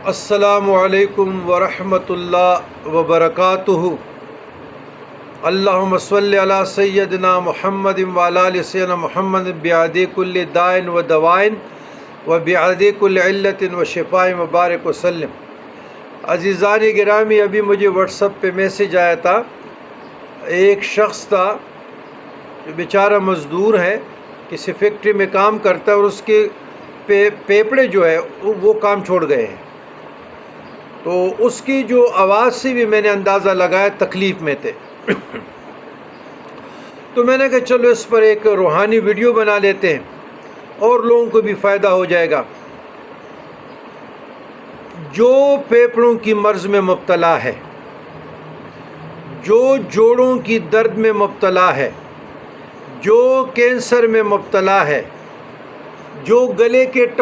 السلام علیکم ورحمۃ اللہ وبرکاتہ۔ اللہم صلی علی سیدنا محمد وعلی آل سیدنا محمد بعدد کل داء و دواء و بعدد کل علت و شفاء مبارک وسلم۔ عزیزان گرامی، ابھی مجھے واٹس ایپ پہ میسیج آیا تھا، ایک شخص تھا جو بیچارہ مزدور ہے، کسی فیکٹری میں کام کرتا ہے اور اس کے پیپڑے جو ہے وہ کام چھوڑ گئے ہیں، تو اس کی جو آواز سے بھی میں نے اندازہ لگایا تکلیف میں تھے۔ تو میں نے کہا چلو اس پر ایک روحانی ویڈیو بنا لیتے ہیں اور لوگوں کو بھی فائدہ ہو جائے گا۔ جو پھیپھڑوں کی مرض میں مبتلا ہے، جو جوڑوں کی درد میں مبتلا ہے، جو کینسر میں مبتلا ہے، جو گلے کے